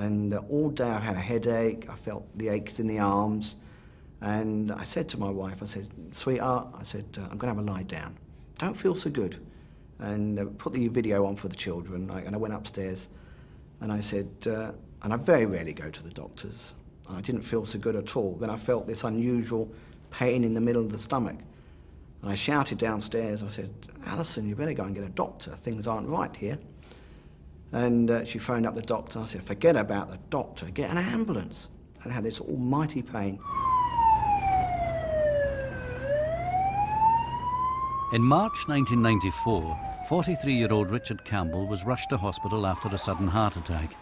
And all day I had a headache, I felt the aches in the arms. And I said to my wife, I said, sweetheart, I said, I'm going to have a lie down. Don't feel so good. And put the video on for the children. And I went upstairs and I said, and I very rarely go to the doctors. And I didn't feel so good at all. Then I felt this unusual pain in the middle of the stomach. And I shouted downstairs, I said, Alison, you better go and get a doctor. Things aren't right here. And she phoned up the doctor. I said, forget about the doctor, get an ambulance. And I had this almighty pain. In March 1994, 43-year-old Richard Campbell was rushed to hospital after a sudden heart attack.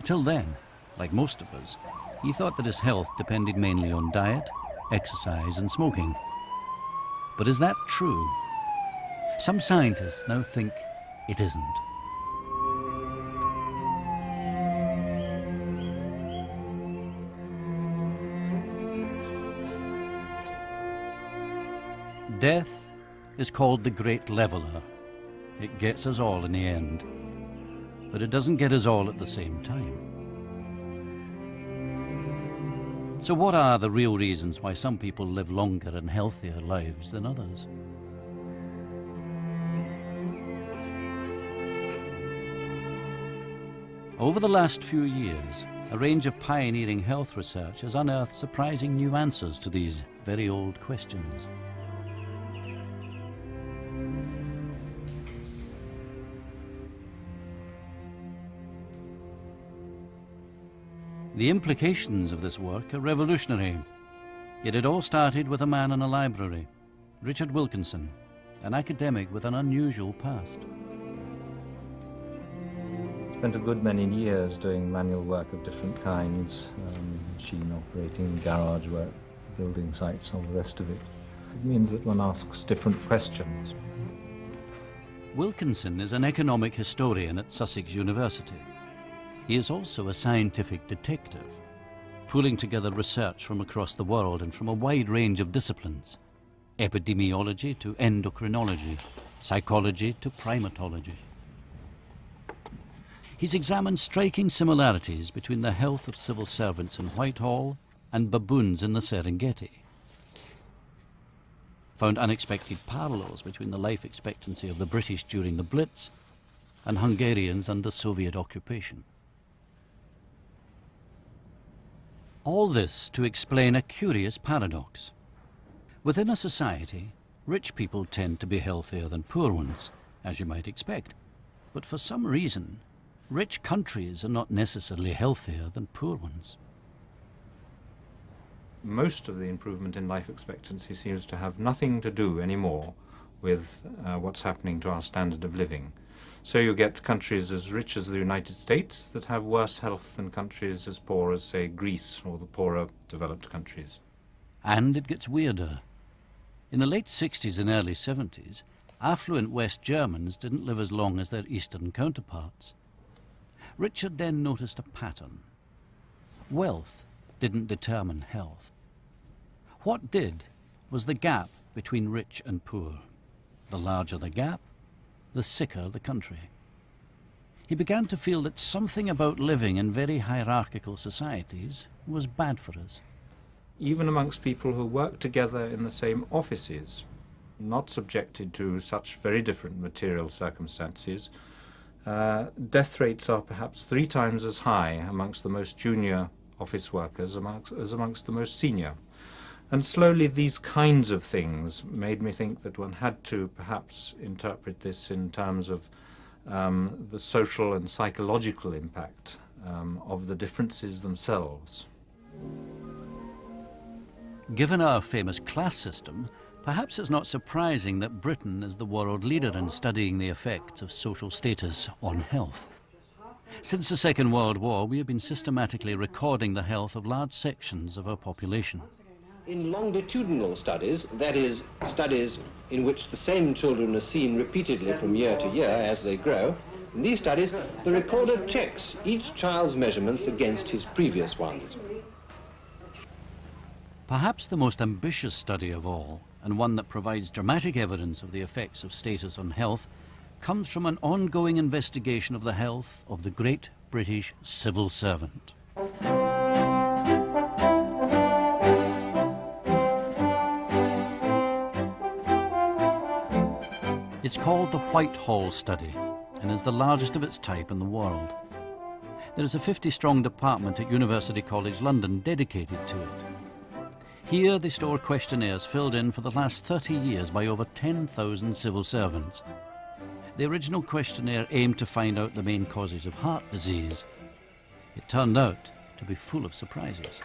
Till then, like most of us, he thought that his health depended mainly on diet, exercise and smoking. But is that true? Some scientists now think it isn't. Death is called the Great Leveler. It gets us all in the end. But it doesn't get us all at the same time. So what are the real reasons why some people live longer and healthier lives than others? Over the last few years, a range of pioneering health research has unearthed surprising new answers to these very old questions. The implications of this work are revolutionary, yet it all started with a man in a library, Richard Wilkinson, an academic with an unusual past. Spent a good many years doing manual work of different kinds, machine operating, garage work, building sites, all the rest of it. It means that one asks different questions. Wilkinson is an economic historian at Sussex University. He is also a scientific detective, pulling together research from across the world and from a wide range of disciplines, epidemiology to endocrinology, psychology to primatology. He's examined striking similarities between the health of civil servants in Whitehall and baboons in the Serengeti, found unexpected parallels between the life expectancy of the British during the Blitz and Hungarians under Soviet occupation. All this to explain a curious paradox. Within a society, rich people tend to be healthier than poor ones, as you might expect. But for some reason, rich countries are not necessarily healthier than poor ones. Most of the improvement in life expectancy seems to have nothing to do anymore with what's happening to our standard of living. So you get countries as rich as the United States that have worse health than countries as poor as, say, Greece or the poorer developed countries. And it gets weirder. In the late 60s and early 70s, affluent West Germans didn't live as long as their Eastern counterparts. Richard then noticed a pattern. Wealth didn't determine health. What did was the gap between rich and poor. The larger the gap, the sicker the country. He began to feel that something about living in very hierarchical societies was bad for us. Even amongst people who work together in the same offices, not subjected to such very different material circumstances, death rates are perhaps 3 times as high amongst the most junior office workers as amongst the most senior. And slowly these kinds of things made me think that one had to perhaps interpret this in terms of the social and psychological impact of the differences themselves. Given our famous class system, perhaps it's not surprising that Britain is the world leader in studying the effects of social status on health. Since the Second World War, we have been systematically recording the health of large sections of our population. In longitudinal studies, that is, studies in which the same children are seen repeatedly from year to year as they grow, in these studies, the recorder checks each child's measurements against his previous ones. Perhaps the most ambitious study of all, and one that provides dramatic evidence of the effects of status on health, comes from an ongoing investigation of the health of the great British civil servant. It's called the Whitehall Study and is the largest of its type in the world. There is a 50-strong department at University College London dedicated to it. Here they store questionnaires filled in for the last 30 years by over 10,000 civil servants. The original questionnaire aimed to find out the main causes of heart disease. It turned out to be full of surprises.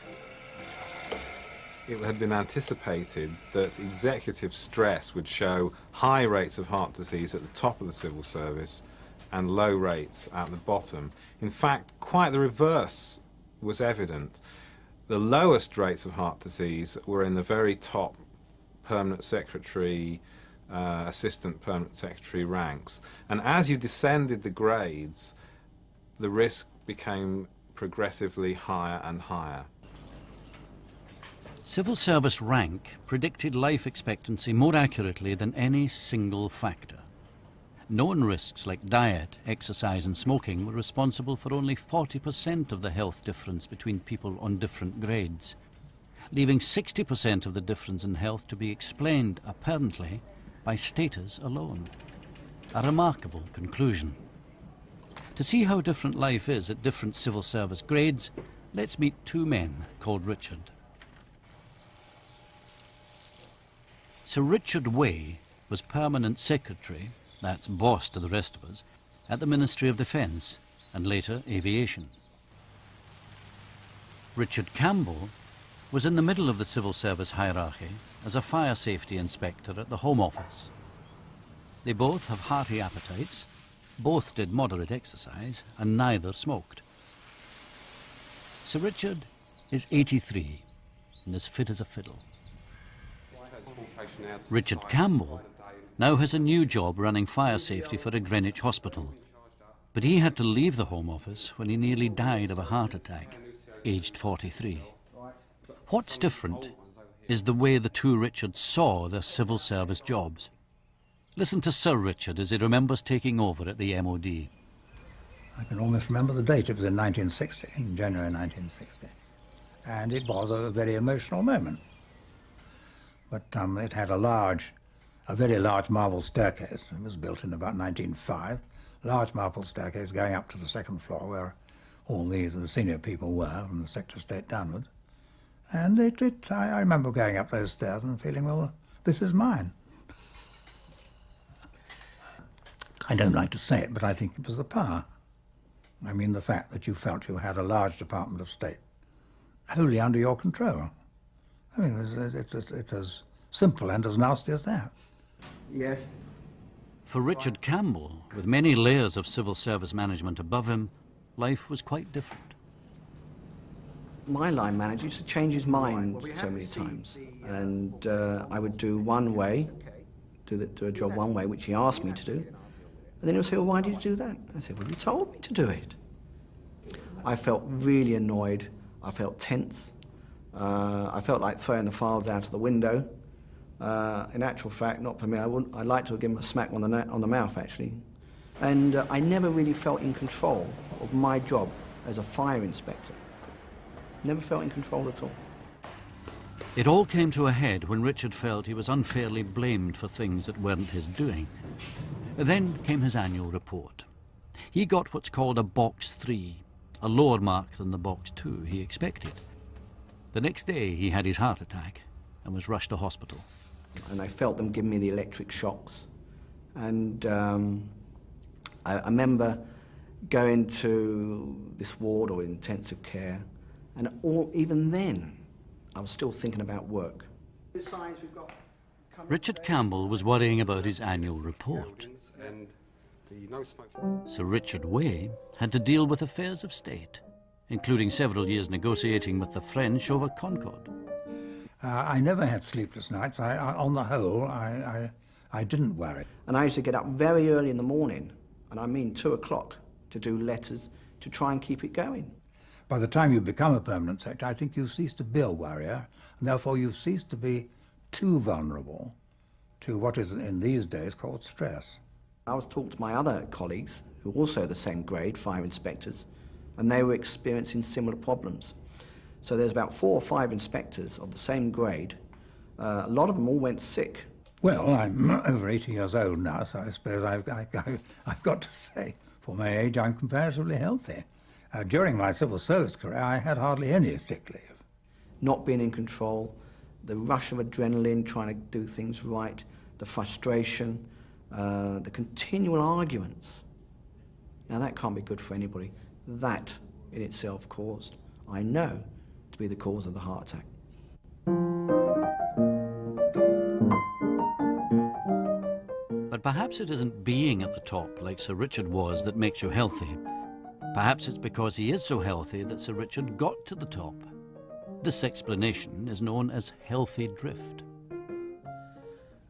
It had been anticipated that executive stress would show high rates of heart disease at the top of the civil service and low rates at the bottom. In fact, quite the reverse was evident. The lowest rates of heart disease were in the very top permanent secretary, assistant permanent secretary ranks. And as you descended the grades, the risk became progressively higher and higher. Civil service rank predicted life expectancy more accurately than any single factor. Known risks like diet, exercise and smoking were responsible for only 40% of the health difference between people on different grades, leaving 60% of the difference in health to be explained, apparently, by status alone. A remarkable conclusion. To see how different life is at different civil service grades, let's meet two men called Richard. Sir Richard Way was permanent secretary, that's boss to the rest of us, at the Ministry of Defence and later aviation. Richard Campbell was in the middle of the civil service hierarchy as a fire safety inspector at the Home Office. They both have hearty appetites, both did moderate exercise, and neither smoked. Sir Richard is 83 and as fit as a fiddle. Richard Campbell now has a new job running fire safety for a Greenwich hospital. But he had to leave the Home Office when he nearly died of a heart attack, aged 43. What's different is the way the two Richards saw their civil service jobs. Listen to Sir Richard as he remembers taking over at the MOD. I can almost remember the date. It was in 1960, in January 1960. And it was a very emotional moment. But it had a very large marble staircase. It was built in about 1905. Large marble staircase going up to the second floor where all the senior people were from the Secretary of State downwards. And I remember going up those stairs and feeling, well, this is mine. I don't like to say it, but I think it was the power. I mean, the fact that you felt you had a large Department of State wholly under your control. I mean, it's as simple and as nasty as that. Yes. For Richard Campbell, with many layers of civil service management above him, life was quite different. My line manager used to change his mind so many times, and I would do one way, do a job one way, which he asked me to do, and then he would say, well, why did you do that? I said, well, you told me to do it. I felt really annoyed. I felt tense. I felt like throwing the files out of the window. In actual fact, not for me. I'd like to have given him a smack on the mouth, actually. And I never really felt in control of my job as a fire inspector. Never felt in control at all. It all came to a head when Richard felt he was unfairly blamed for things that weren't his doing. Then came his annual report. He got what's called a Box 3, a lower mark than the Box 2 he expected. The next day he had his heart attack and was rushed to hospital. And I felt them give me the electric shocks. And I remember going to this ward or intensive care, and even then, I was still thinking about work. Richard Campbell was worrying about his annual report. Sir Richard Way had to deal with affairs of state, including several years negotiating with the French over Concorde. I never had sleepless nights. On the whole, I didn't worry. And I used to get up very early in the morning, and I mean 2 o'clock, to do letters to try and keep it going. By the time you become a permanent secretary, I think you cease to be a worrier, and therefore you cease to be too vulnerable to what is in these days called stress. I was talking to my other colleagues, who were also the same grade, fire inspectors, and they were experiencing similar problems. So there's about 4 or 5 inspectors of the same grade. A lot of them all went sick. Well, I'm over 80 years old now, so I suppose I've got to say, for my age, I'm comparatively healthy. During my civil service career, I had hardly any sick leave. Not being in control, the rush of adrenaline, trying to do things right, the frustration, the continual arguments. Now that can't be good for anybody. That in itself caused, I know, to be the cause of the heart attack. But perhaps it isn't being at the top, like Sir Richard was, that makes you healthy. Perhaps it's because he is so healthy that Sir Richard got to the top. This explanation is known as healthy drift.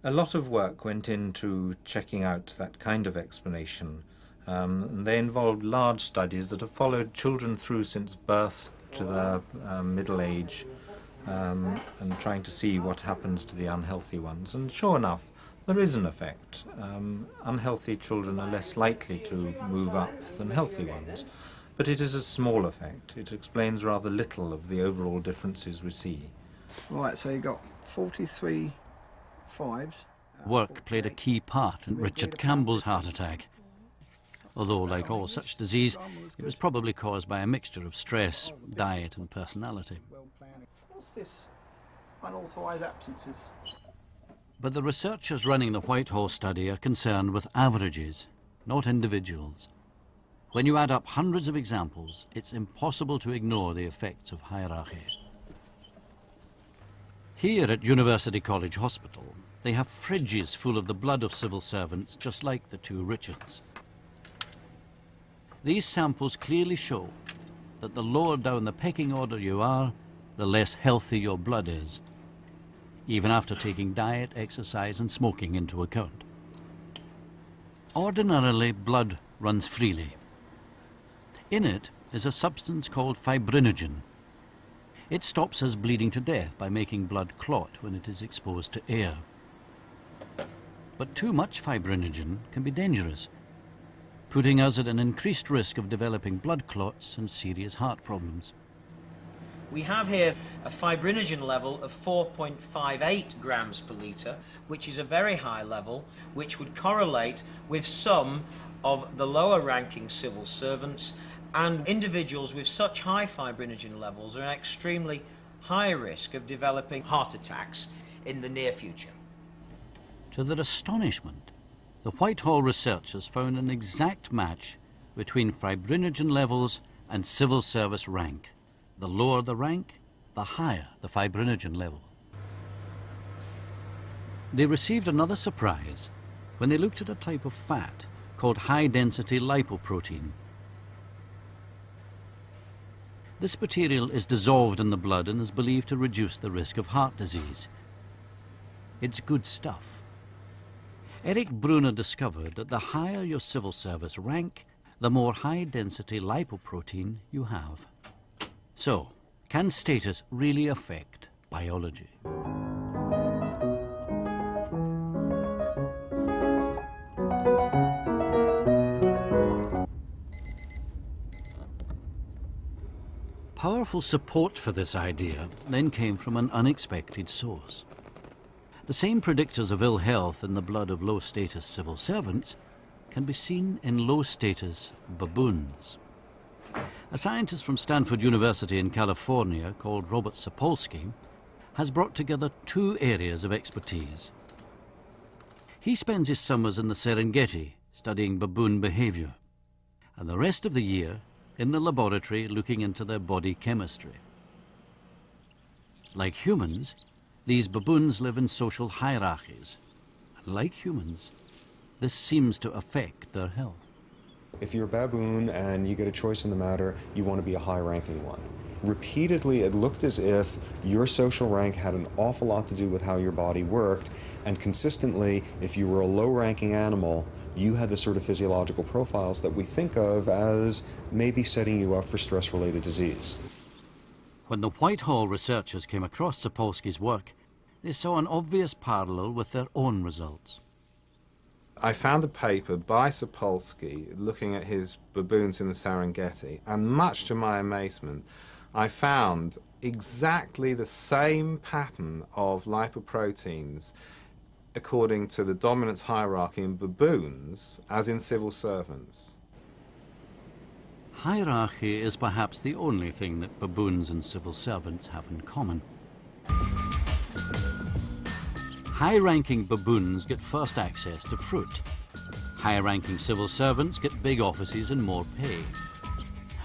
A lot of work went into checking out that kind of explanation. They involved large studies that have followed children through since birth to their middle age, and trying to see what happens to the unhealthy ones. And sure enough, there is an effect. Unhealthy children are less likely to move up than healthy ones. But it is a small effect. It explains rather little of the overall differences we see. Right, so you got 43 5s. Work played a key part in Richard Campbell's heart attack. Although, like all such disease, it was probably caused by a mixture of stress, diet and personality. What's this? Unauthorised absences. But the researchers running the Whitehall study are concerned with averages, not individuals. When you add up hundreds of examples, it's impossible to ignore the effects of hierarchy. Here at University College Hospital, they have fridges full of the blood of civil servants, just like the 2 Richards. These samples clearly show that the lower down the pecking order you are, the less healthy your blood is, even after taking diet, exercise and smoking into account. Ordinarily, blood runs freely. In it is a substance called fibrinogen. It stops us bleeding to death by making blood clot when it is exposed to air. But too much fibrinogen can be dangerous, putting us at an increased risk of developing blood clots and serious heart problems. We have here a fibrinogen level of 4.58 grams per litre, which is a very high level, which would correlate with some of the lower ranking civil servants, and individuals with such high fibrinogen levels are at extremely high risk of developing heart attacks in the near future. To their astonishment, the Whitehall researchers found an exact match between fibrinogen levels and civil service rank. The lower the rank, the higher the fibrinogen level. They received another surprise when they looked at a type of fat called high-density lipoprotein. This material is dissolved in the blood and is believed to reduce the risk of heart disease. It's good stuff. Eric Brunner discovered that the higher your civil service rank, the more high-density lipoprotein you have. So, can status really affect biology? Powerful support for this idea then came from an unexpected source. The same predictors of ill health in the blood of low-status civil servants can be seen in low-status baboons. A scientist from Stanford University in California called Robert Sapolsky has brought together 2 areas of expertise. He spends his summers in the Serengeti studying baboon behavior, and the rest of the year in the laboratory looking into their body chemistry. Like humans, these baboons live in social hierarchies, and like humans, this seems to affect their health. If you're a baboon and you get a choice in the matter, you want to be a high-ranking one. Repeatedly, it looked as if your social rank had an awful lot to do with how your body worked, and consistently, if you were a low-ranking animal, you had the sort of physiological profiles that we think of as maybe setting you up for stress-related disease. When the Whitehall researchers came across Sapolsky's work, they saw an obvious parallel with their own results. I found a paper by Sapolsky looking at his baboons in the Serengeti, and much to my amazement, I found exactly the same pattern of lipoproteins according to the dominance hierarchy in baboons as in civil servants. Hierarchy is perhaps the only thing that baboons and civil servants have in common. High-ranking baboons get first access to fruit. High-ranking civil servants get big offices and more pay.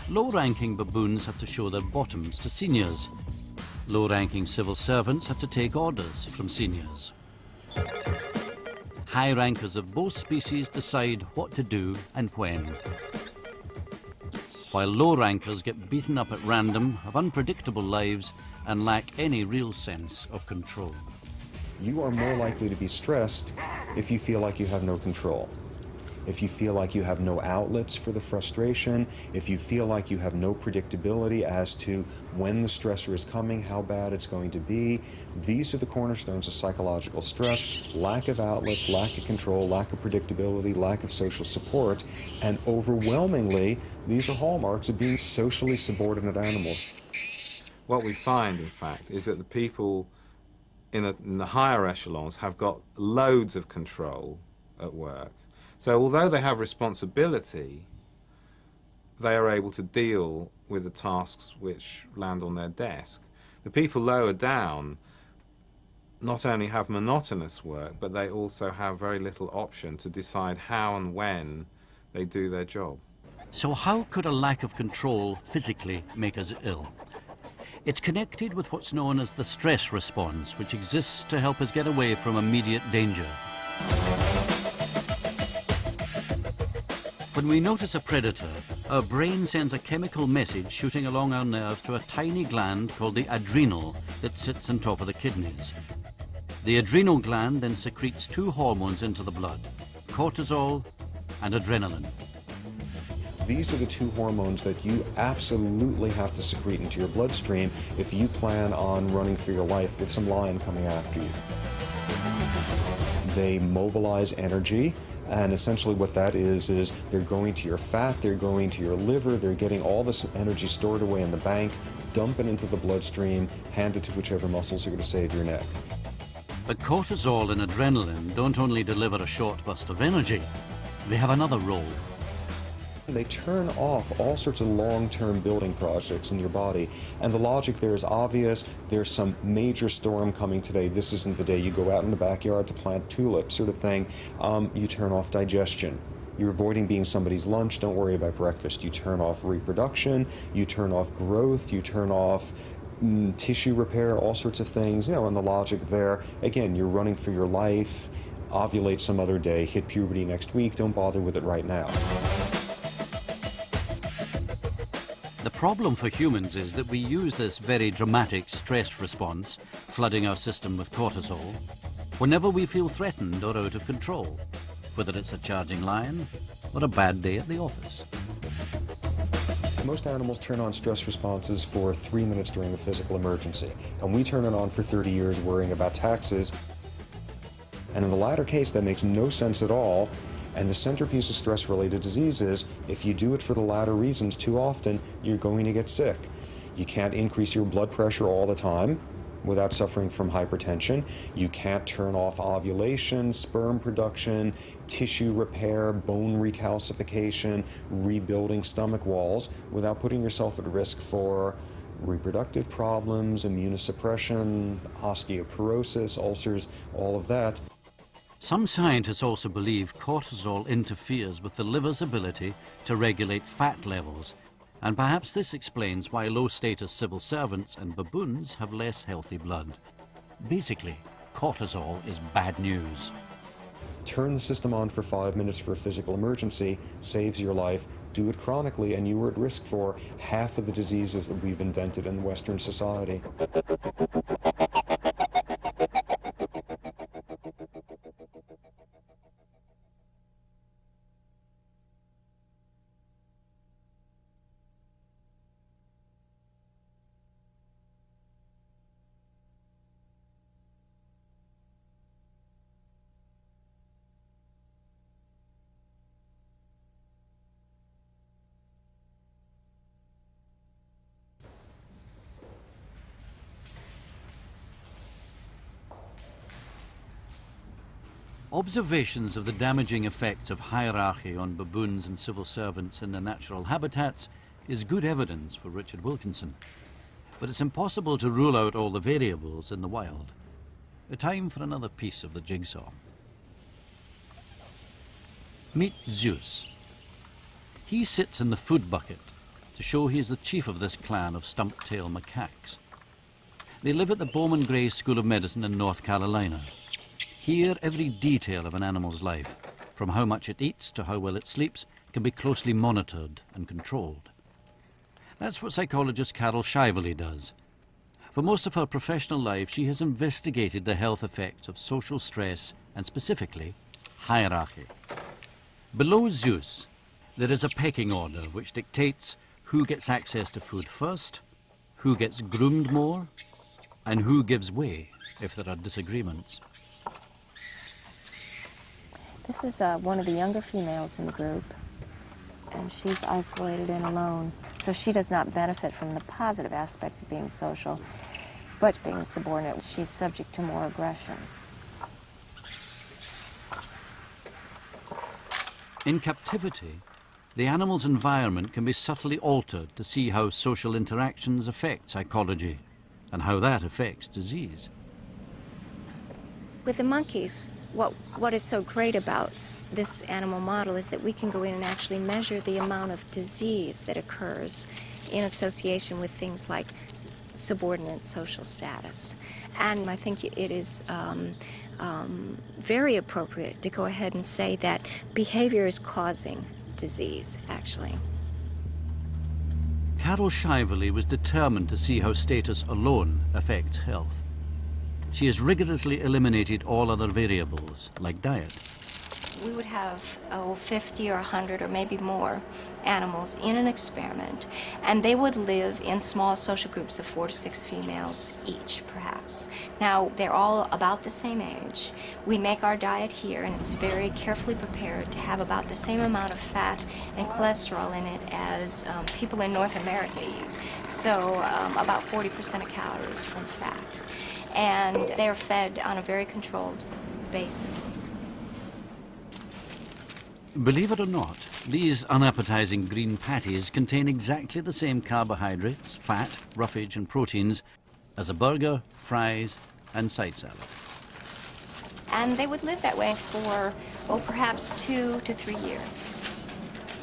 Low-ranking baboons have to show their bottoms to seniors. Low-ranking civil servants have to take orders from seniors. High rankers of both species decide what to do and when, while low rankers get beaten up at random, have unpredictable lives, and lack any real sense of control. You are more likely to be stressed if you feel like you have no control. If you feel like you have no outlets for the frustration, if you feel like you have no predictability as to when the stressor is coming, how bad it's going to be, these are the cornerstones of psychological stress: lack of outlets, lack of control, lack of predictability, lack of social support, and overwhelmingly, these are hallmarks of being socially subordinate animals. What we find, in fact, is that the people in the higher echelons have got loads of control at work. So although they have responsibility, they are able to deal with the tasks which land on their desk. The people lower down not only have monotonous work, but they also have very little option to decide how and when they do their job. So how could a lack of control physically make us ill? It's connected with what's known as the stress response, which exists to help us get away from immediate danger. When we notice a predator, our brain sends a chemical message shooting along our nerves to a tiny gland called the adrenal that sits on top of the kidneys. The adrenal gland then secretes two hormones into the blood: cortisol and adrenaline. These are the two hormones that you absolutely have to secrete into your bloodstream if you plan on running for your life with some lion coming after you. They mobilize energy, and essentially what that is they're going to your fat, they're going to your liver, they're getting all this energy stored away in the bank, dump it into the bloodstream, hand it to whichever muscles are going to save your neck. But cortisol and adrenaline don't only deliver a short burst of energy, they have another role. They turn off all sorts of long-term building projects in your body, and the logic there is obvious. There's some major storm coming today. This isn't the day you go out in the backyard to plant tulips, sort of thing. You turn off digestion. You're avoiding being somebody's lunch. Don't worry about breakfast. You turn off reproduction. You turn off growth. You turn off tissue repair, all sorts of things. You know, and the logic there, again, you're running for your life. Ovulate some other day. Hit puberty next week. Don't bother with it right now. The problem for humans is that we use this very dramatic stress response, flooding our system with cortisol, whenever we feel threatened or out of control, whether it's a charging lion or a bad day at the office. Most animals turn on stress responses for 3 minutes during a physical emergency, and we turn it on for 30 years worrying about taxes. And in the latter case, that makes no sense at all. And the centerpiece of stress-related disease is, if you do it for the latter reasons too often, you're going to get sick. You can't increase your blood pressure all the time without suffering from hypertension. You can't turn off ovulation, sperm production, tissue repair, bone recalcification, rebuilding stomach walls without putting yourself at risk for reproductive problems, immunosuppression, osteoporosis, ulcers, all of that. Some scientists also believe cortisol interferes with the liver's ability to regulate fat levels, and perhaps this explains why low-status civil servants and baboons have less healthy blood. Basically, cortisol is bad news. Turn the system on for 5 minutes for a physical emergency, saves your life. Do it chronically, and you are at risk for half of the diseases that we've invented in Western society. Observations of the damaging effects of hierarchy on baboons and civil servants in their natural habitats is good evidence for Richard Wilkinson. But it's impossible to rule out all the variables in the wild. A time for another piece of the jigsaw. Meet Zeus. He sits in the food bucket to show he is the chief of this clan of stump-tail macaques. They live at the Bowman Gray School of Medicine in North Carolina. Here, every detail of an animal's life, from how much it eats to how well it sleeps, can be closely monitored and controlled. That's what psychologist Carol Shively does. For most of her professional life, she has investigated the health effects of social stress and specifically hierarchy. Below Zeus, there is a pecking order which dictates who gets access to food first, who gets groomed more, and who gives way if there are disagreements. This is one of the younger females in the group, and she's isolated and alone. So she does not benefit from the positive aspects of being social, but being subordinate, she's subject to more aggression. In captivity, the animal's environment can be subtly altered to see how social interactions affect psychology and how that affects disease. With the monkeys, what is so great about this animal model is that we can go in and actually measure the amount of disease that occurs in association with things like subordinate social status. And I think it is very appropriate to go ahead and say that behavior is causing disease, actually. Carol Shively was determined to see how status alone affects health. She has rigorously eliminated all other variables, like diet. We would have 50 or 100 or maybe more animals in an experiment, and they would live in small social groups of 4 to 6 females each, perhaps. Now, they're all about the same age. We make our diet here, and it's very carefully prepared to have about the same amount of fat and cholesterol in it as people in North America eat. So about 40% of calories from fat. And they're fed on a very controlled basis. Believe it or not, these unappetizing green patties contain exactly the same carbohydrates, fat, roughage and proteins as a burger, fries and side salad. And they would live that way for, perhaps 2 to 3 years.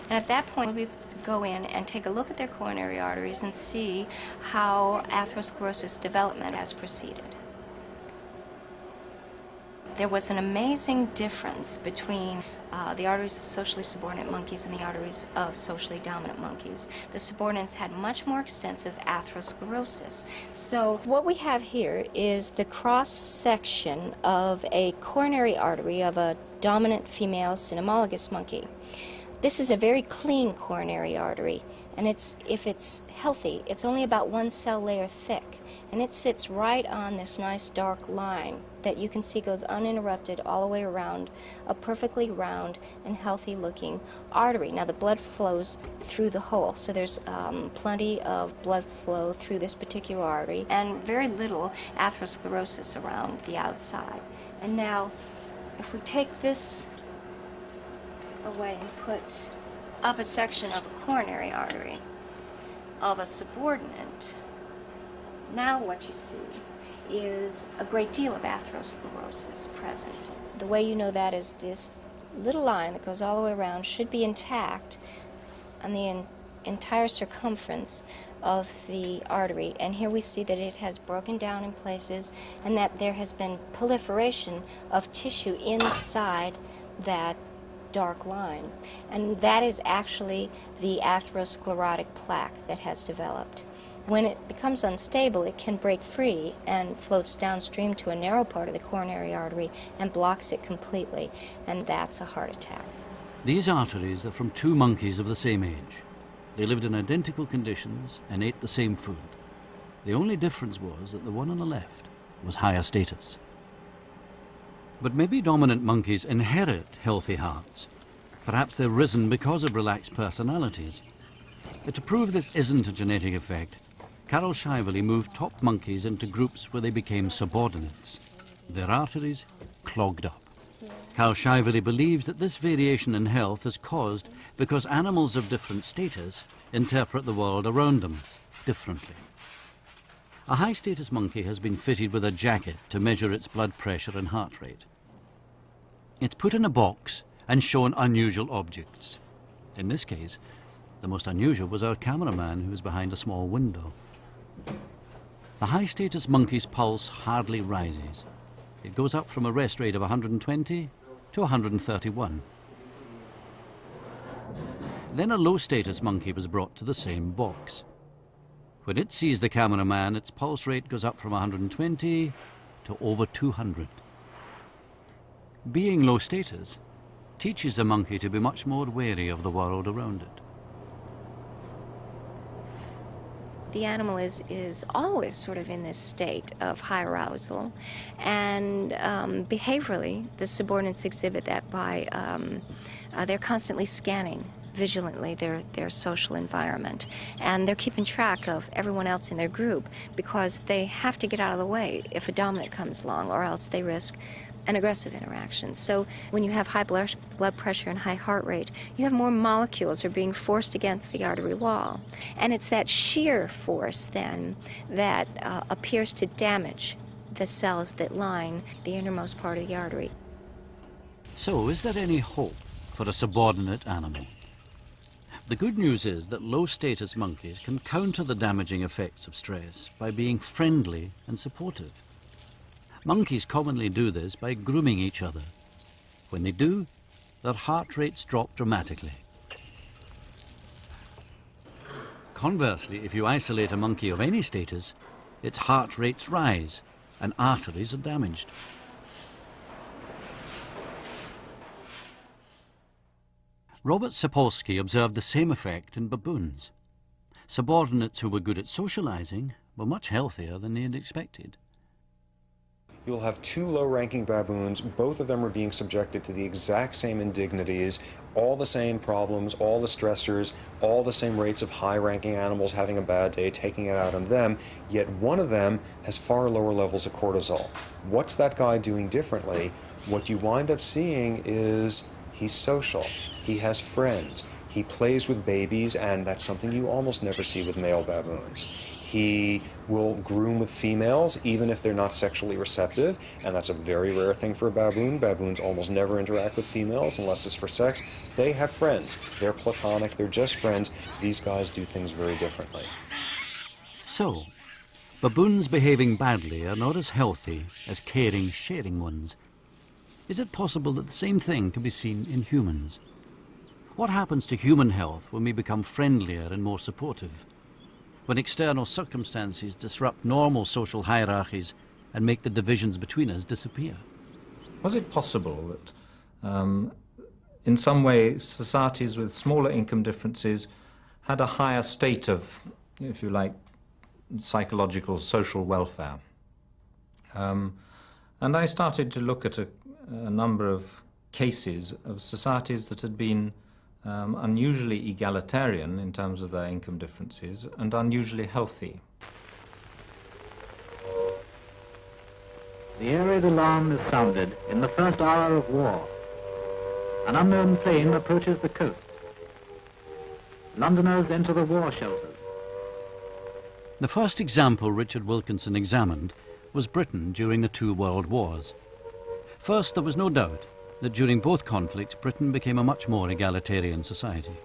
And at that point, we would go in and take a look at their coronary arteries and see how atherosclerosis development has proceeded. There was an amazing difference between the arteries of socially subordinate monkeys and the arteries of socially dominant monkeys. The subordinates had much more extensive atherosclerosis. So what we have here is the cross-section of a coronary artery of a dominant female cynomolgus monkey. This is a very clean coronary artery, and if it's healthy, it's only about 1 cell layer thick, and it sits right on this nice dark line that you can see goes uninterrupted all the way around a perfectly round and healthy looking artery. Now the blood flows through the hole, so there's plenty of blood flow through this particular artery and very little atherosclerosis around the outside. And now if we take this away and put up a section of a coronary artery of a subordinate, now what you see is a great deal of atherosclerosis present. The way you know that is this little line that goes all the way around should be intact on the entire circumference of the artery, and here we see that it has broken down in places and that there has been proliferation of tissue inside that dark line, and that is actually the atherosclerotic plaque that has developed. When it becomes unstable, it can break free and floats downstream to a narrow part of the coronary artery and blocks it completely, and that's a heart attack. These arteries are from 2 monkeys of the same age. They lived in identical conditions and ate the same food. The only difference was that the one on the left was higher status. But maybe dominant monkeys inherit healthy hearts. Perhaps they're risen because of relaxed personalities. But to prove this isn't a genetic effect, Carol Shively moved top monkeys into groups where they became subordinates. Their arteries clogged up. Carl Shively believes that this variation in health is caused because animals of different status interpret the world around them differently. A high-status monkey has been fitted with a jacket to measure its blood pressure and heart rate. It's put in a box and shown unusual objects. In this case, the most unusual was our cameraman, who was behind a small window. The high-status monkey's pulse hardly rises. It goes up from a rest rate of 120 to 131. Then a low-status monkey was brought to the same box. When it sees the cameraman, its pulse rate goes up from 120 to over 200. Being low status teaches a monkey to be much more wary of the world around it. The animal is always sort of in this state of high arousal, and behaviorally, the subordinates exhibit that by they're constantly scanning vigilantly their social environment, and they're keeping track of everyone else in their group because they have to get out of the way if a dominant comes along, or else they risk an aggressive interaction. So when you have high blood pressure and high heart rate, you have more molecules are being forced against the artery wall. And it's that shear force then that appears to damage the cells that line the innermost part of the artery. So is there any hope for a subordinate animal? The good news is that low-status monkeys can counter the damaging effects of stress by being friendly and supportive. Monkeys commonly do this by grooming each other. When they do, their heart rates drop dramatically. Conversely, if you isolate a monkey of any status, its heart rates rise and arteries are damaged. Robert Sapolsky observed the same effect in baboons. Subordinates who were good at socializing were much healthier than he had expected. You'll have two low-ranking baboons. Both of them are being subjected to the exact same indignities, all the same problems, all the stressors, all the same rates of high-ranking animals having a bad day, taking it out on them, yet one of them has far lower levels of cortisol. What's that guy doing differently? What you wind up seeing is he's social, he has friends, he plays with babies, and that's something you almost never see with male baboons. He will groom with females, even if they're not sexually receptive, and that's a very rare thing for a baboon. Baboons almost never interact with females unless it's for sex. They have friends. They're platonic. They're just friends. These guys do things very differently. So, baboons behaving badly are not as healthy as caring, sharing ones. Is it possible that the same thing can be seen in humans? What happens to human health when we become friendlier and more supportive? When external circumstances disrupt normal social hierarchies and make the divisions between us disappear? Was it possible that in some way societies with smaller income differences had a higher state of, if you like, psychological social welfare? And I started to look at a number of cases of societies that had been unusually egalitarian in terms of their income differences and unusually healthy. The air raid alarm is sounded in the first hour of war. An unknown plane approaches the coast. Londoners enter the war shelters. The first example Richard Wilkinson examined was Britain during the two world wars. First, there was no doubt that during both conflicts, Britain became a much more egalitarian society.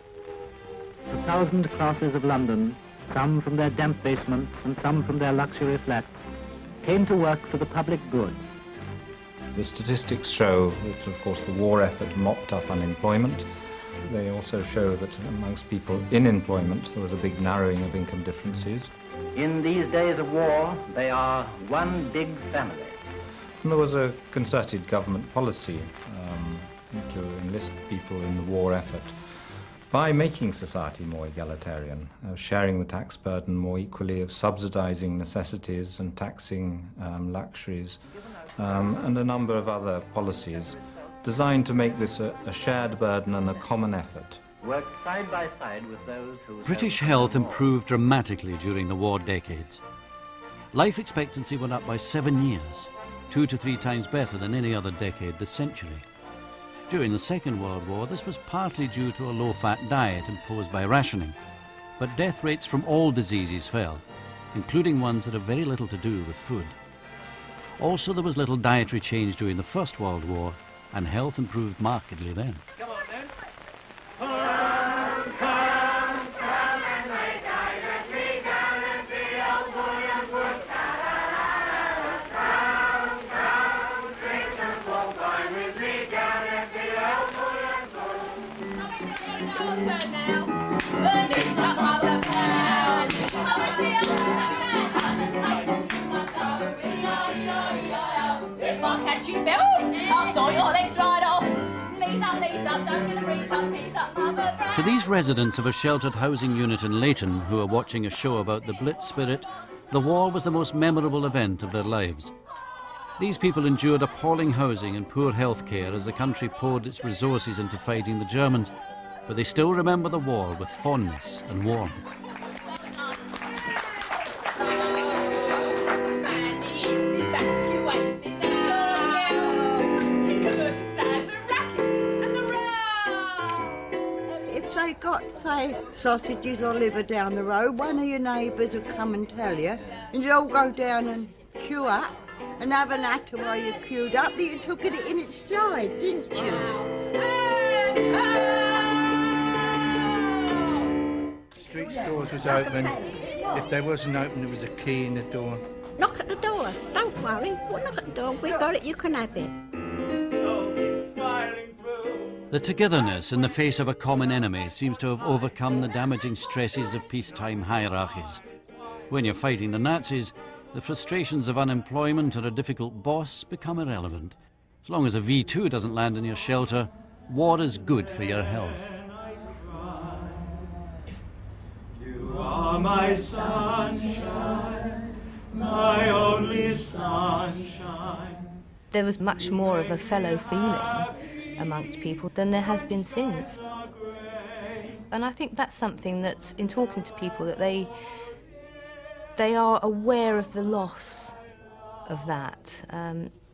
The 1,000 classes of London, some from their damp basements and some from their luxury flats, came to work for the public good. The statistics show that, of course, the war effort mopped up unemployment. They also show that amongst people in employment, there was a big narrowing of income differences. In these days of war, they are one big family. And there was a concerted government policy to enlist people in the war effort by making society more egalitarian, sharing the tax burden more equally, of subsidizing necessities and taxing luxuries, and a number of other policies designed to make this a shared burden and a common effort. Worked side by side with those who... British health improved dramatically during the war decades. Life expectancy went up by 7 years, 2 to 3 times better than any other decade this century. During the Second World War, this was partly due to a low-fat diet imposed by rationing, but death rates from all diseases fell, including ones that have very little to do with food. Also, there was little dietary change during the First World War, and health improved markedly then. Come on, then. If I catch you, Bill, I'll saw your legs right off. Knees up, don't get a breeze up, knees up, mother. To these residents of a sheltered housing unit in Leighton who are watching a show about the Blitz spirit, the war was the most memorable event of their lives. These people endured appalling housing and poor health care as the country poured its resources into fighting the Germans, but they still remember the war with fondness and warmth. If they got, say, sausages or liver down the road, one of your neighbours would come and tell you, and you'd all go down and queue up and have an atom while you queued up, but you took it in its stride, didn't you? Street stores was open. If they wasn't open, there was a key in the door. Knock at the door. Don't worry. We'll knock at the door. We've got it. You can have it. The togetherness in the face of a common enemy seems to have overcome the damaging stresses of peacetime hierarchies. When you're fighting the Nazis, the frustrations of unemployment or a difficult boss become irrelevant. As long as a V2 doesn't land in your shelter, war is good for your health. You are my sunshine, my only sunshine. There was much more of a fellow feeling amongst people than there has been since. And I think that's something that, in talking to people, that they are aware of the loss of that.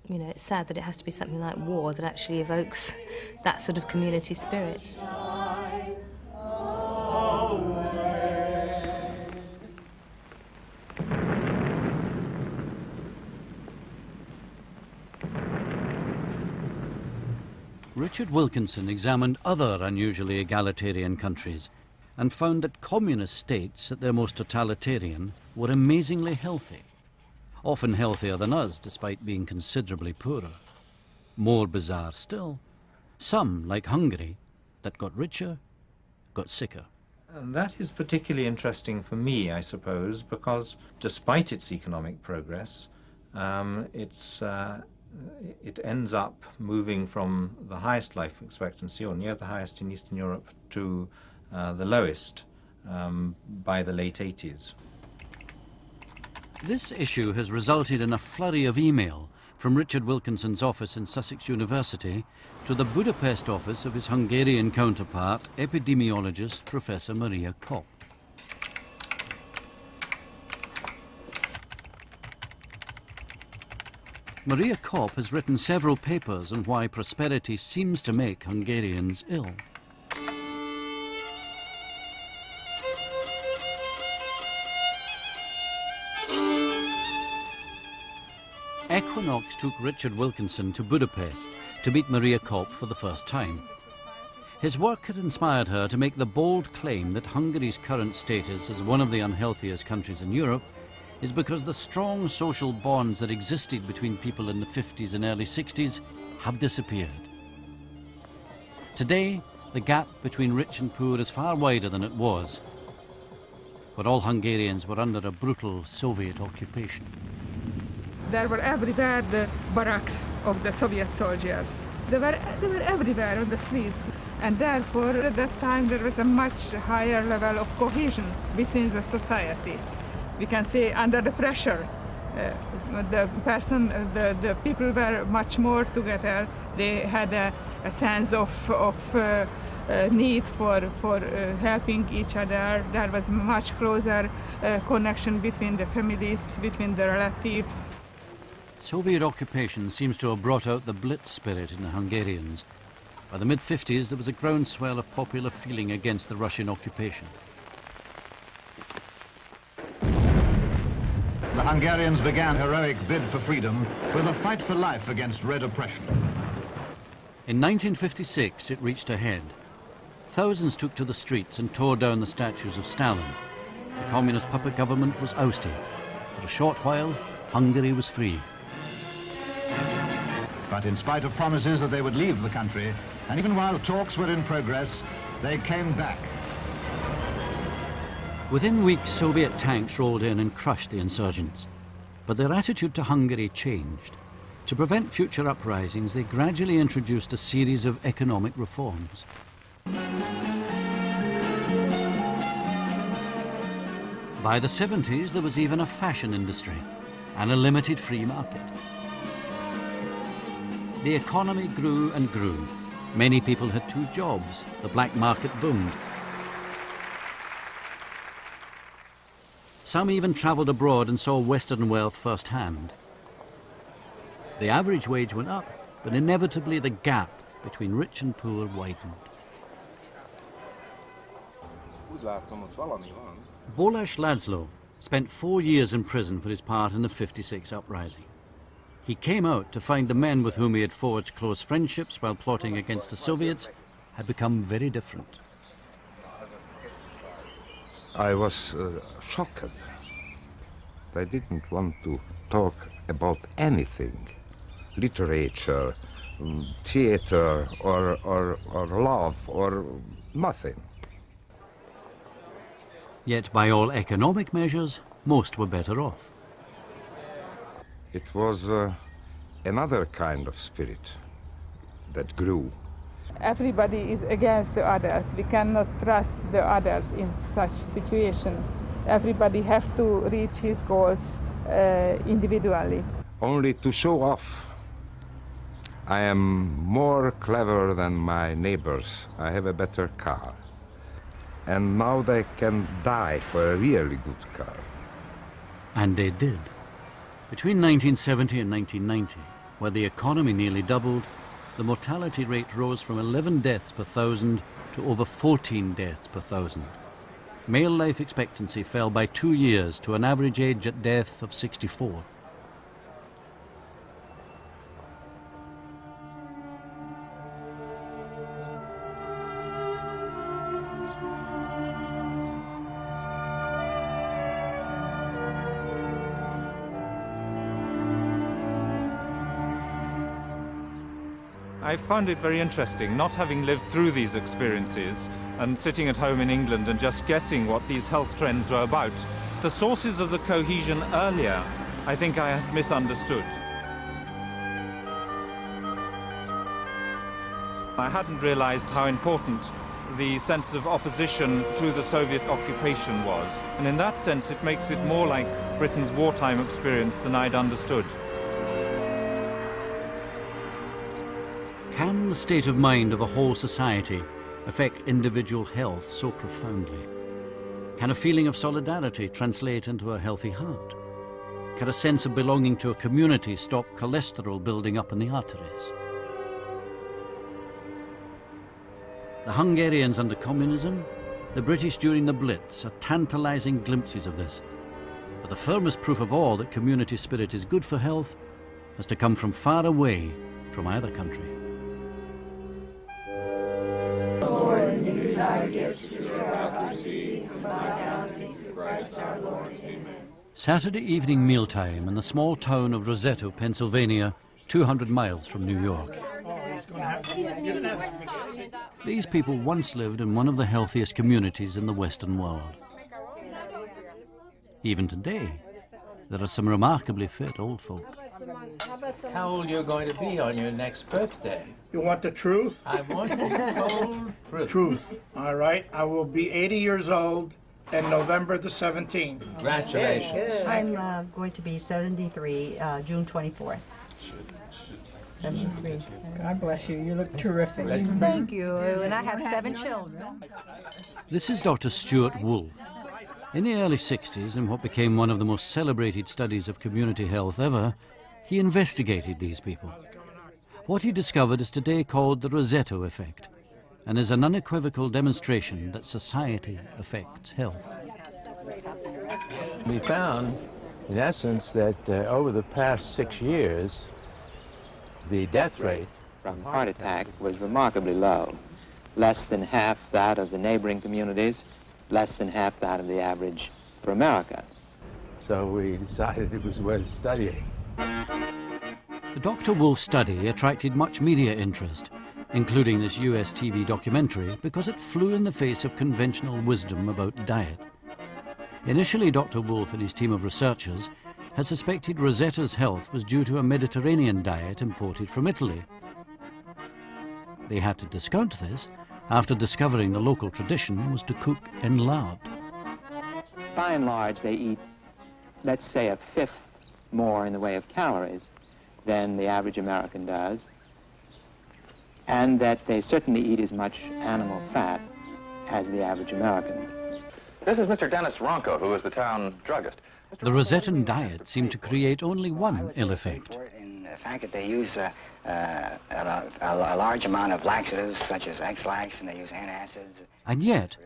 You know, it's sad that it has to be something like war that actually evokes that sort of community spirit. Richard Wilkinson examined other unusually egalitarian countries and found that communist states, at their most totalitarian, were amazingly healthy. Often healthier than us, despite being considerably poorer. More bizarre still, some, like Hungary, that got richer, got sicker. And that is particularly interesting for me, I suppose, because despite its economic progress, it ends up moving from the highest life expectancy, or near the highest in Eastern Europe, to the lowest by the late 80s. This issue has resulted in a flurry of email from Richard Wilkinson's office in Sussex University to the Budapest office of his Hungarian counterpart, epidemiologist Professor Maria Kopp. Maria Kopp has written several papers on why prosperity seems to make Hungarians ill. Equinox took Richard Wilkinson to Budapest to meet Maria Kopp for the first time. His work had inspired her to make the bold claim that Hungary's current status as one of the unhealthiest countries in Europe is because the strong social bonds that existed between people in the 50s and early 60s have disappeared. Today, the gap between rich and poor is far wider than it was, but all Hungarians were under a brutal Soviet occupation. There were everywhere the barracks of the Soviet soldiers. They were everywhere on the streets, and therefore at that time there was a much higher level of cohesion within the society. We can say under the pressure, the people were much more together. They had a sense of need for helping each other. There was much closer connection between the families, between the relatives. Soviet occupation seems to have brought out the Blitz spirit in the Hungarians. By the mid-50s, there was a groundswell of popular feeling against the Russian occupation. The Hungarians began a heroic bid for freedom with a fight for life against Red oppression. In 1956, it reached a head. Thousands took to the streets and tore down the statues of Stalin. The communist puppet government was ousted. For a short while, Hungary was free. But in spite of promises that they would leave the country, and even while talks were in progress, they came back. Within weeks, Soviet tanks rolled in and crushed the insurgents. But their attitude to Hungary changed. To prevent future uprisings, they gradually introduced a series of economic reforms. By the 70s, there was even a fashion industry and a limited free market. The economy grew and grew. Many people had 2 jobs. The black market boomed. Some even travelled abroad and saw Western wealth firsthand. The average wage went up, but inevitably the gap between rich and poor widened. Boláš László spent 4 years in prison for his part in the '56 uprising. He came out to find the men with whom he had forged close friendships while plotting against the Soviets had become very different. I was shocked. They didn't want to talk about anything. Literature, theater, or love, or nothing. Yet by all economic measures, most were better off. It was another kind of spirit that grew. Everybody is against the others. We cannot trust the others in such situation. Everybody has to reach his goals individually. Only to show off. I am more clever than my neighbors. I have a better car. And now they can die for a really good car. And they did. Between 1970 and 1990, where the economy nearly doubled, the mortality rate rose from 11 deaths per 1,000 to over 14 deaths per 1,000. Male life expectancy fell by 2 years to an average age at death of 64. I found it very interesting, not having lived through these experiences and sitting at home in England and just guessing what these health trends were about. The sources of the cohesion earlier, I think I had misunderstood. I hadn't realized how important the sense of opposition to the Soviet occupation was, and in that sense it makes it more like Britain's wartime experience than I'd understood. Can the state of mind of a whole society affect individual health so profoundly? Can a feeling of solidarity translate into a healthy heart? Can a sense of belonging to a community stop cholesterol building up in the arteries? The Hungarians under communism, the British during the Blitz are tantalizing glimpses of this. But the firmest proof of all that community spirit is good for health has to come from far away from either country. Lord, these are gifts which are about to receive from thy bounty through Christ our Lord. Amen. Saturday evening mealtime in the small town of Roseto, Pennsylvania, 200 miles from New York. These people once lived in one of the healthiest communities in the Western world. Even today, there are some remarkably fit old folk. How old you're going to be on your next birthday? You want the truth? I want the cold truth. Truth. All right. I will be 80 years old on November the 17th. Congratulations. I'm going to be 73, June 24th. 73. God bless you. You look terrific. Thank you. And I have 7 children. This is Dr. Stuart Wolfe. In the early 60s, in what became one of the most celebrated studies of community health ever, he investigated these people. What he discovered is today called the Rossetto effect, and is an unequivocal demonstration that society affects health. We found, in essence, that over the past 6 years, the death rate from heart attack was remarkably low, less than half that of the neighboring communities, less than half that of the average for America. So we decided it was worth studying. The Dr. Wolfe study attracted much media interest, including this US TV documentary, because it flew in the face of conventional wisdom about diet. Initially, Dr. Wolfe and his team of researchers had suspected Rosetta's health was due to a Mediterranean diet imported from Italy. They had to discount this after discovering the local tradition was to cook in lard. By and large, they eat, let's say, a fifth more in the way of calories than the average American does, and that they certainly eat as much animal fat as the average American. This is Mr. Dennis Ronco, who is the town druggist. The Rosettan diet seemed to create only one ill effect. In the fact that they use a large amount of laxatives, such as X-Lax, and they use antacids. And yet,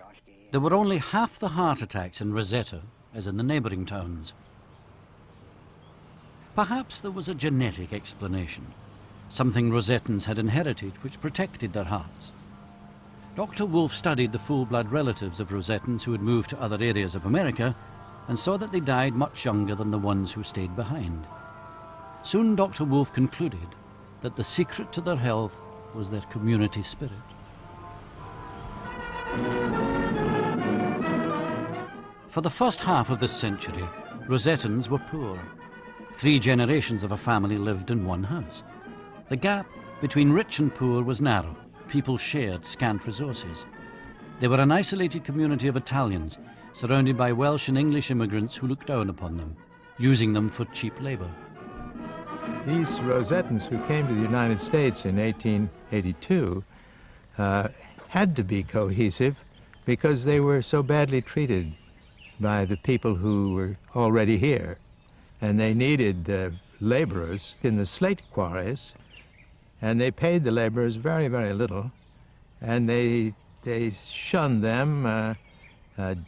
there were only half the heart attacks in Rosetta as in the neighbouring towns. Perhaps there was a genetic explanation, something Rosettans had inherited which protected their hearts. Dr. Wolfe studied the full-blood relatives of Rosettans who had moved to other areas of America and saw that they died much younger than the ones who stayed behind. Soon Dr. Wolfe concluded that the secret to their health was their community spirit. For the first half of this century, Rosettans were poor. 3 generations of a family lived in one house. The gap between rich and poor was narrow. People shared scant resources. They were an isolated community of Italians, surrounded by Welsh and English immigrants who looked down upon them, using them for cheap labor. These Rosettans who came to the United States in 1882 had to be cohesive because they were so badly treated by the people who were already here. And they needed laborers in the slate quarries, and they paid the laborers very, very little, and they shunned them,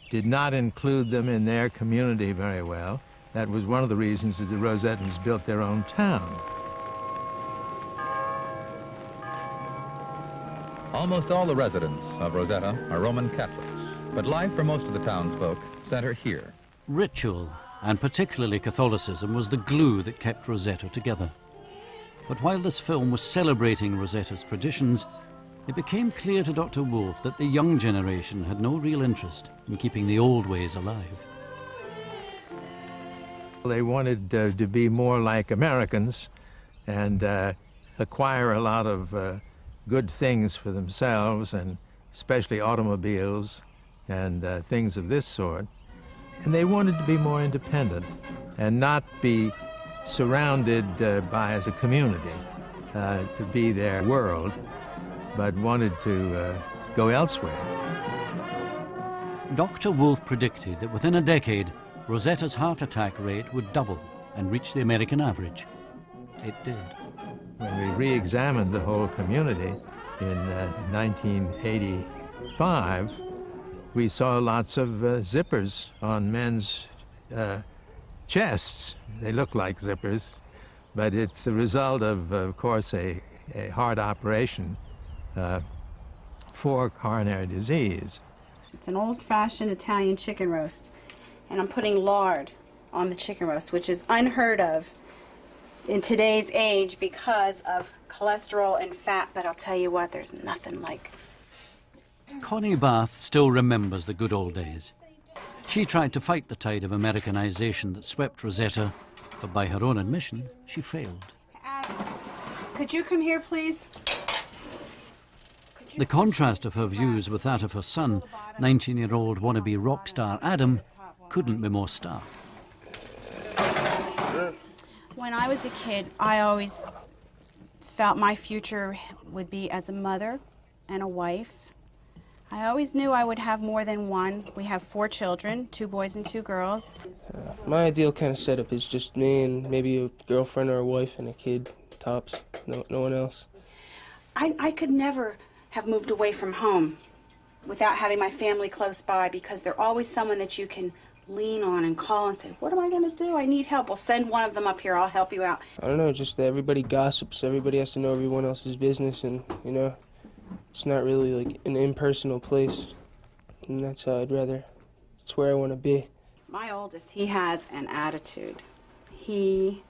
did not include them in their community very well. That was one of the reasons that the Rosettans built their own town. Almost all the residents of Rosetta are Roman Catholics, but life for most of the townsfolk center here. Ritual, and particularly Catholicism, was the glue that kept Rosetta together. But while this film was celebrating Rosetta's traditions, it became clear to Dr. Wolfe that the young generation had no real interest in keeping the old ways alive. They wanted to be more like Americans and acquire a lot of good things for themselves, and especially automobiles and things of this sort. And they wanted to be more independent and not be surrounded by the community to be their world, but wanted to go elsewhere. Dr. Wolfe predicted that within a decade, Rosetta's heart attack rate would double and reach the American average. It did. When we re-examined the whole community in 1985, we saw lots of zippers on men's chests. They look like zippers, but it's the result of course, a heart operation for coronary disease. It's an old-fashioned Italian chicken roast, and I'm putting lard on the chicken roast, which is unheard of in today's age because of cholesterol and fat, but I'll tell you what, there's nothing like. Connie Bath still remembers the good old days. She tried to fight the tide of Americanization that swept Rosetta, but by her own admission, she failed. Could you come here, please? The contrast of her views with that of her son, 19-year-old wannabe rock star Adam, couldn't be more stark. When I was a kid, I always felt my future would be as a mother and a wife, I always knew I would have more than one. We have 4 children, 2 boys and 2 girls. My ideal kind of setup is just me and maybe a girlfriend or a wife and a kid, tops, no one else. I could never have moved away from home without having my family close by, because they're always someone that you can lean on and call and say, what am I going to do? I need help. Well, send one of them up here. I'll help you out. I don't know, just that everybody gossips. Everybody has to know everyone else's business, and, you know, it's not really like an impersonal place. And that's how it's where I want to be. My oldest, he has an attitude. He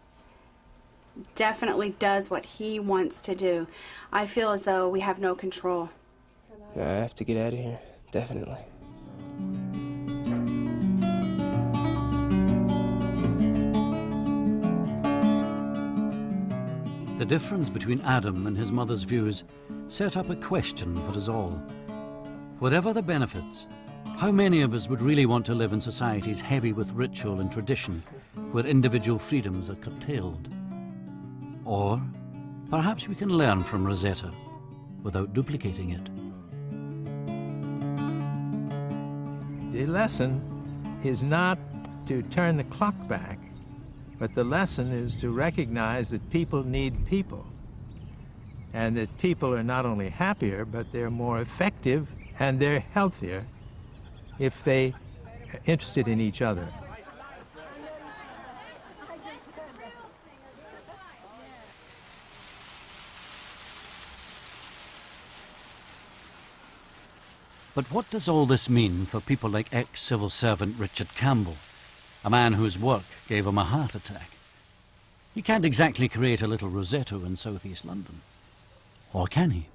definitely does what he wants to do. I feel as though we have no control. I have to get out of here, definitely. The difference between Adam and his mother's views set up a question for us all. Whatever the benefits, how many of us would really want to live in societies heavy with ritual and tradition, where individual freedoms are curtailed? Or perhaps we can learn from Rosetta without duplicating it. The lesson is not to turn the clock back, but the lesson is to recognize that people need people, and that people are not only happier, but they're more effective and they're healthier if they are interested in each other. But what does all this mean for people like ex-civil servant Richard Campbell, a man whose work gave him a heart attack? He can't exactly create a little Rosetto in southeast London. Or can he?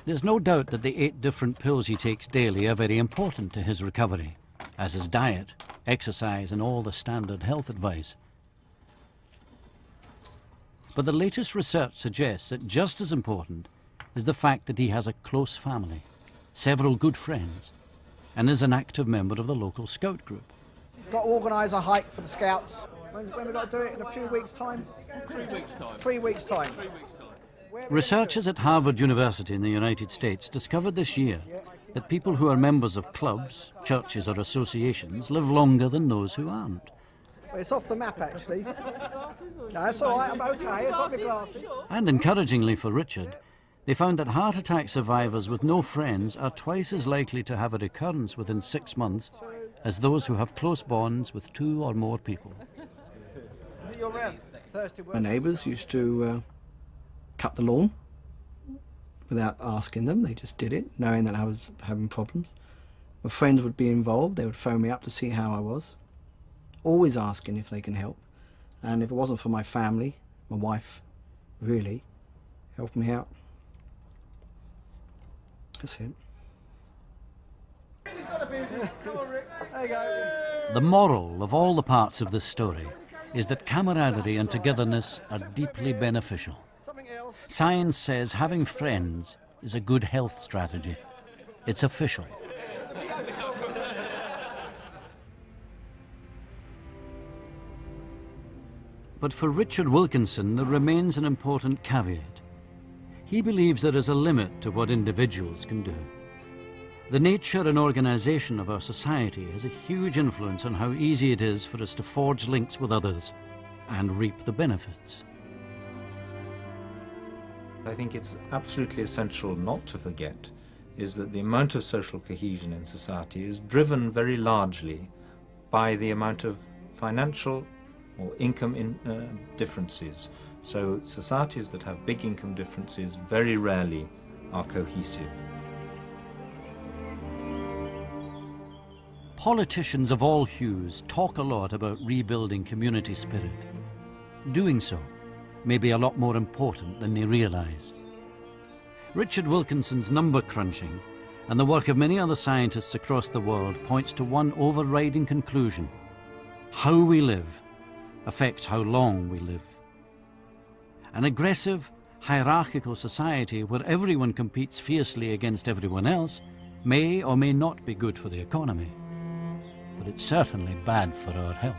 There's no doubt that the 8 different pills he takes daily are very important to his recovery, as his diet, exercise, and all the standard health advice. But the latest research suggests that just as important is the fact that he has a close family, several good friends, and is an active member of the local scout group. We've got to organise a hike for the scouts. When we've got to do it? In a few weeks' time? 3 weeks' time. 3 weeks' time. Researchers at Harvard University in the United States discovered this year that people who are members of clubs, churches or associations live longer than those who aren't. Well, it's off the map, actually. No, it's all right, I'm okay, I've got my glasses. And encouragingly for Richard, they found that heart attack survivors with no friends are twice as likely to have a recurrence within 6 months as those who have close bonds with 2 or more people. Is it your round? My neighbours used to cut the lawn without asking them. They just did it, knowing that I was having problems. My friends would be involved. They would phone me up to see how I was, always asking if they can help. And if it wasn't for my family, my wife really helped me out. That's it. The moral of all the parts of this story is that camaraderie and togetherness are deeply beneficial. Science says having friends is a good health strategy. It's official. But for Richard Wilkinson, there remains an important caveat. He believes there is a limit to what individuals can do. The nature and organisation of our society has a huge influence on how easy it is for us to forge links with others and reap the benefits. I think it's absolutely essential not to forget is that the amount of social cohesion in society is driven very largely by the amount of financial or income differences. So societies that have big income differences very rarely are cohesive. Politicians of all hues talk a lot about rebuilding community spirit. Doing so may be a lot more important than they realise. Richard Wilkinson's number crunching and the work of many other scientists across the world points to one overriding conclusion: how we live affects how long we live. An aggressive, hierarchical society where everyone competes fiercely against everyone else may or may not be good for the economy, but it's certainly bad for our health.